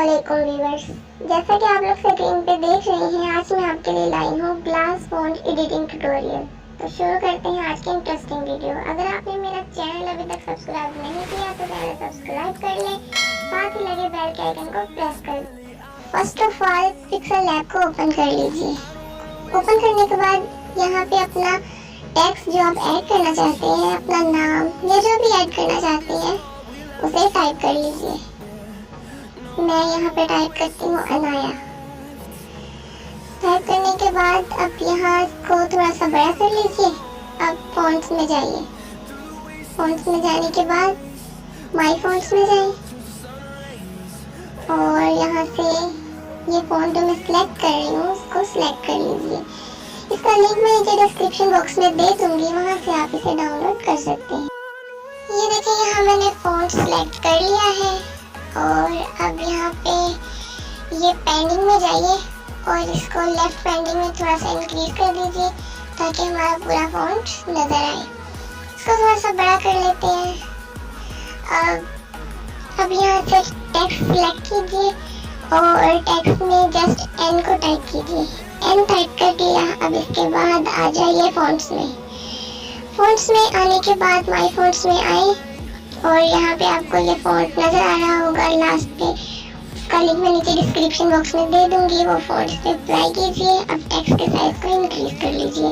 अस्सलामुअलैकुम व्यूअर्स, जैसा कि आप लोग स्क्रीन पे देख रहे हैं, आज मैं आपके लिए लाई हूँ ग्लास फॉन्ट एडिटिंग ट्यूटोरियल। तो शुरू करते हैं आज की इंटरेस्टिंग वीडियो। अगर आपने मेरा चैनल अभी तक सब्सक्राइब नहीं किया तो चैनल सब्सक्राइब कर लें, साथ ही लगे बेल के आइकन को प्रेस कर दें। First of all pixel lab को ओपन कर लीजिए। ओपन करने के बाद यहाँ पे अपना टेक्स्ट जो आप ऐड करना चाहते हैं, अपना नाम या जो भी ऐड करना चाहते हैं उसे टाइप कर लीजिए। मैं यहाँ पे टाइप करती हूँ अनाया। टाइप करने के बाद अब यहाँ को थोड़ा सा बड़ा कर लीजिए। अब फॉन्ट्स में जाइए। फॉन्ट्स में जाने के बाद माय फॉन्ट्स में जाइए और यहाँ से ये फॉन्ट जो मैं सिलेक्ट कर रही हूँ उसको सिलेक्ट कर लीजिए। इसका लिंक मैं नीचे डिस्क्रिप्शन बॉक्स में दे दूंगी, वहाँ से आप इसे डाउनलोड कर सकते हैं। ये देखिए यहाँ मैंने फॉन्ट सिलेक्ट कर लिया है और अब यहाँ पे ये पेंडिंग में जाइए और इसको लेफ्ट पेंडिंग में थोड़ा सा इंक्रीज कर दीजिए ताकि हमारा पूरा फॉन्ट नज़र आए। इसको थोड़ा सा बड़ा कर लेते हैं। अब यहाँ से टेक्स्ट सिलेक्ट कीजिए और टेक्स्ट में जस्ट एन को टाइप कीजिए। एन टाइप कर दिया। अब इसके बाद आ जाइए फॉन्ट्स में। फॉन्ट्स में आने के बाद माय फॉन्ट्स में आए और यहाँ पे आपको ये फॉन्ट नज़र आ रहा होगा लास्ट पे, उसका लिंक मैं नीचे डिस्क्रिप्शन बॉक्स में दे दूंगी। वो फॉन्ट पे अप्लाई कीजिए। अब टेक्स्ट के साइज को इंक्रीज कर लीजिए।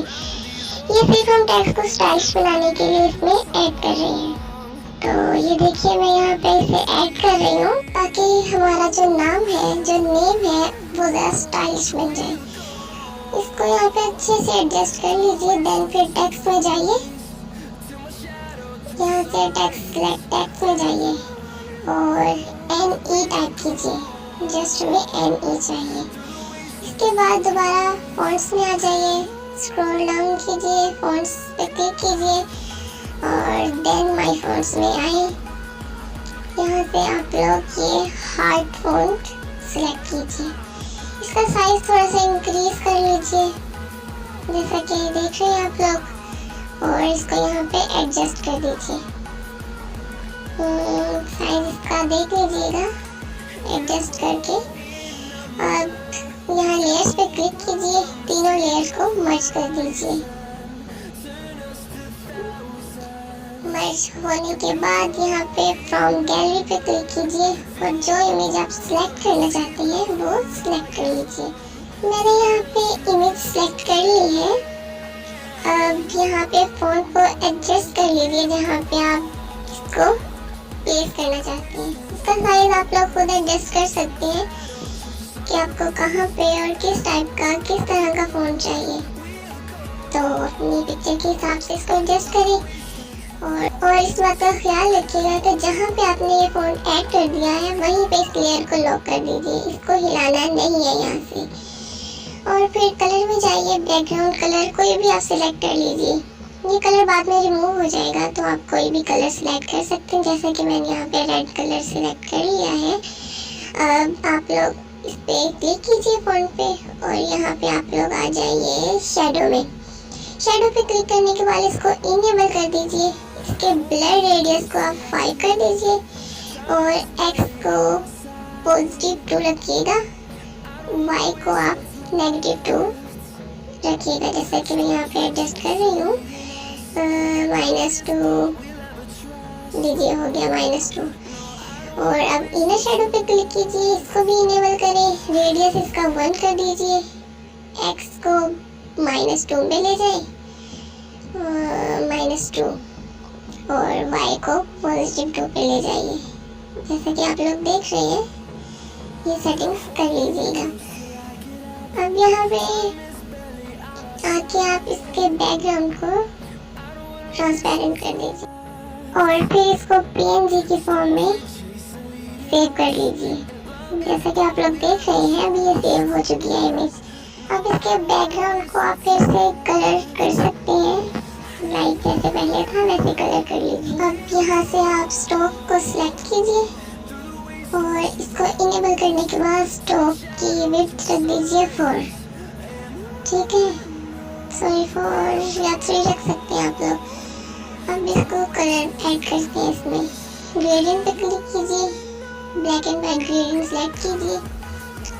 ये सिर्फ हम टेक्स्ट को स्टाइलिश बनाने के लिए इसमें ऐड कर रहे हैं। तो ये देखिए मैं यहाँ पे इसे ऐड कर रही हूँ ताकि हमारा जो नाम है, जो नेम है, वो ज़रा स्टाइलिश बन जाए। इसको यहाँ पे अच्छे से एडजस्ट कर लीजिए। देन फिर टेक्स्ट में जाइए। यहाँ से टेक्स्ट में जाइए और NE टाइप कीजिए। जस्ट हमें NE चाहिए। इसके बाद दोबारा फॉन्ट्स में आ जाइए, स्क्रॉल डाउन कीजिए, फॉन्ट्स पे क्लिक कीजिए और देन माय फॉन्ट्स में आए। यहाँ से आप लोग ये हार्ट फॉन्ट सिलेक्ट कीजिए। इसका साइज थोड़ा सा इंक्रीज कर लीजिए जैसा कि देख रहे हैं आप लोग, और इसको यहाँ पे एडजस्ट कर दीजिए। साइज इसका देख लीजिएगा एडजस्ट करके। अब यहाँ लेयर्स पे क्लिक कीजिए, तीनों लेयर्स को मर्ज कर दीजिए। मर्ज होने के बाद यहाँ पे फ्रॉम गैलरी पे क्लिक कीजिए और जो इमेज आप सिलेक्ट करना चाहते हैं वो सिलेक्ट कर लीजिए। मैंने यहाँ पे इमेज सिलेक्ट कर ली है। अब यहाँ पे फ़ॉन्ट को एडजस्ट कर लीजिए जहाँ पे आप इसको प्लेस करना चाहते हैं। इसका साइज आप लोग खुद एडजस्ट कर सकते हैं कि आपको कहाँ पे और किस टाइप का, किस तरह का फ़ॉन्ट चाहिए। तो अपनी पिक्चर के हिसाब से इसको एडजस्ट करें और इस बात का ख्याल रखिएगा कि जहाँ पे आपने ये फ़ॉन्ट ऐड कर दिया है वहीं पे इस लेयर को लॉक कर दीजिए। इसको हिलाना नहीं है यहाँ से। और फिर कलर में जाइए, बैकग्राउंड कलर कोई भी आप सिलेक्ट कर लीजिए। ये कलर बाद में रिमूव हो जाएगा तो आप कोई भी कलर सिलेक्ट कर सकते हैं, जैसे कि मैंने यहाँ पे रेड कलर सिलेक्ट कर लिया है। अब आप लोग इस पे क्लिक कीजिए फॉन्ट पे और यहाँ पे आप लोग आ जाइए शैडो में। शैडो पे क्लिक करने के बाद इसको इनेबल कर दीजिए। इसके ब्लर रेडियस को आप 5 कर दीजिए और X को +2 रखिएगा, Y को आप -2 रखिएगा जैसा कि मैं यहाँ पे एडजस्ट कर रही हूँ। -2 दीजिए, हो गया -2। और अब इनर शैडो पे क्लिक कीजिए, इसको भी इनेबल करें। रेडियस इसका 1 कर दीजिए, X को -2 पे ले जाए, -2 और Y को +2 पे ले जाइए जैसा कि आप लोग देख रहे हैं। ये सेटिंग्स कर लीजिएगा। अब यहाँ पे आके आप इसके बैकग्राउंड को ट्रांसपेरेंट कर दीजिए और फिर इसको PNG की फॉर्म में सेव कर लीजिए जैसा कि आप लोग देख रहे हैं। अभी ये सेव हो चुकी है इमेज। अब इसके बैकग्राउंड को आप फिर से कलर कर सकते हैं, लाइक जैसे पहले था वैसे कलर कर लीजिए। अब यहाँ से आप स्टॉक को सिलेक्ट कीजिए और इसको इनेबल करने के बाद स्टॉक की विड्थ रख दीजिए 4। ठीक है, सॉरी 4 या 3 रख सकते हैं आप लोग। अब इसको कलर ऐड करते हैं। इसमें ग्रेडियंट पे क्लिक कीजिए black and white gradient select कीजिए।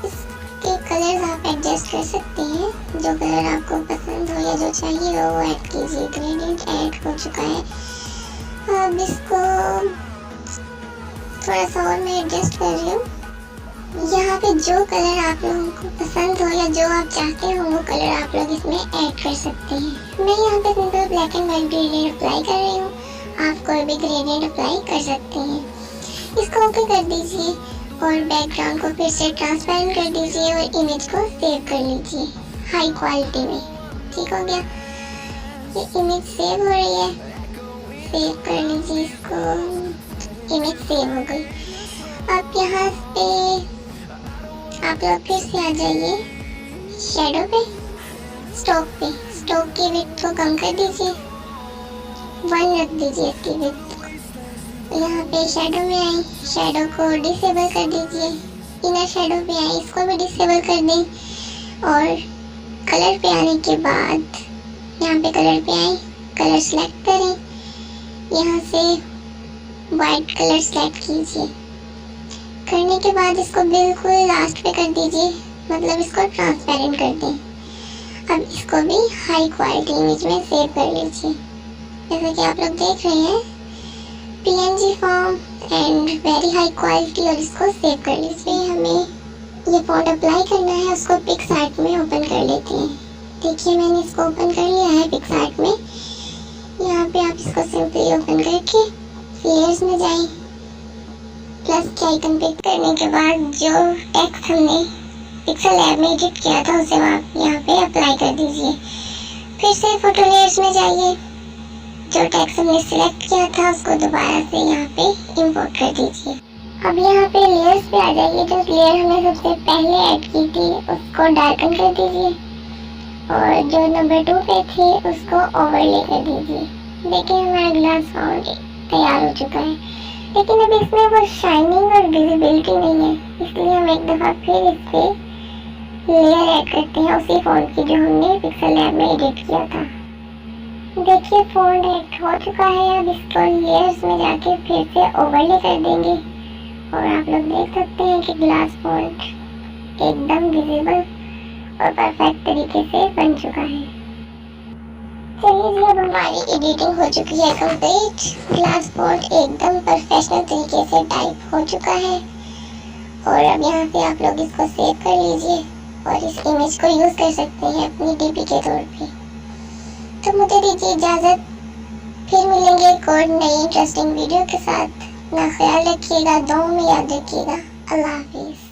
इसके कलर्स आप एडजस्ट कर सकते हैं, जो कलर आपको पसंद हो या जो चाहिए हो वो ऐड कीजिए। ग्रेडियंट ऐड हो चुका है। अब इसको थोड़ा सा और मैं एडजस्ट कर रही हूँ। यहाँ पे जो कलर आप लोगों को पसंद हो या जो आप चाहते हो वो कलर आप लोग इसमें ऐड कर सकते हैं। मैं यहाँ पे simple black and white gradient apply कर रही हूँ, आप कोई भी ग्रेडियंट अप्लाई कर सकते हैं। इसको ओके कर दीजिए और बैकग्राउंड को फिर से ट्रांसपेरेंट कर दीजिए और इमेज को सेव कर लीजिए हाई क्वालिटी में। ठीक हो गया, ये इमेज सेव हो रही है, सेव कर लीजिए इसको। इमेज सेव हो गई। अब यहाँ पे आप लोग फिर से आ जाइए शैडो पे, स्ट्रोक की विड्थ को कम कर दीजिए, 1 रख दीजिए इसकी विड्थ को। यहाँ पे शैडो में आई, शैडो को डिसेबल कर दीजिए। इनर शैडो पे आई, इसको भी डिसेबल कर दें। और कलर पे आने के बाद यहाँ पे कलर पे आई, कलर सेलेक्ट करें, यहाँ से वाइट कलर सेलेक्ट कीजिए। करने के बाद इसको बिल्कुल लास्ट पे कर दीजिए, मतलब इसको ट्रांसपेरेंट कर दें। अब इसको भी हाई क्वालिटी इमेज में सेव कर लीजिए। जैसे कि आप लोग देख रहे हैं PNG form and very high quality, और इसको सेव कर लीजिए। हमें ये फॉन्ट अप्लाई करना है, उसको पिक्सार्ट में ओपन कर लेते हैं। देखिए मैंने इसको ओपन कर लिया है पिक्सार्ट में। यहाँ पे आप इसको सिंपली ओपन करके लेयर्स में जाएं, प्लस के आइकन पे करने के बाद जो टेक्स्ट हमने पिक्सल लैब में एडिट किया था उसे आप यहाँ पे अप्लाई कर दीजिए। फिर से फोटो लेयर्स में जाइए, जो टेक्स्ट हमने सिलेक्ट किया था उसको दोबारा से यहाँ पे इंपोर्ट कर दीजिए। अब यहाँ पे लेयर्स पे आ जाइए, जो लेयर हमने सबसे पहले ऐड की थी उसको डार्कन कर दीजिए और जो नंबर 2 पे थी उसको ओवरले कर दीजिए। देखिए हमारा ग्लास फाउंड तैयार हो चुका है, लेकिन अब इसमें वो शाइनिंग और विजिबिलिटी नहीं है, इसलिए हम एक दफ़ा फिर इस पे लेयर ऐड करते हैं उसी फॉन्ट की जो हमने पिक्सल लैब में एडिट किया था। देखिए फॉन्ट ऐड हो चुका है। अब इसको लेयर्स में जाके फिर से ओवरले कर देंगे और आप लोग देख सकते हैं कि ग्लास फॉन्ट एकदम विजिबल और परफेक्ट तरीके से बन चुका है। चलिए जी, अब हमारी एडिटिंग हो चुकी है कंप्लीट। ग्लास फॉन्ट एकदम प्रोफेशनल तरीके से टाइप हो चुका है और अब यहाँ पे आप लोग इसको सेव कर लीजिए और इस इमेज को यूज़ कर सकते हैं अपनी डीपी के तौर पे। तो मुझे दीजिए इजाज़त, फिर मिलेंगे एक और नई इंटरेस्टिंग वीडियो के साथ। अपना ख्याल रखिएगा, दुआ में याद रखिएगा। अल्लाह हाफिज़।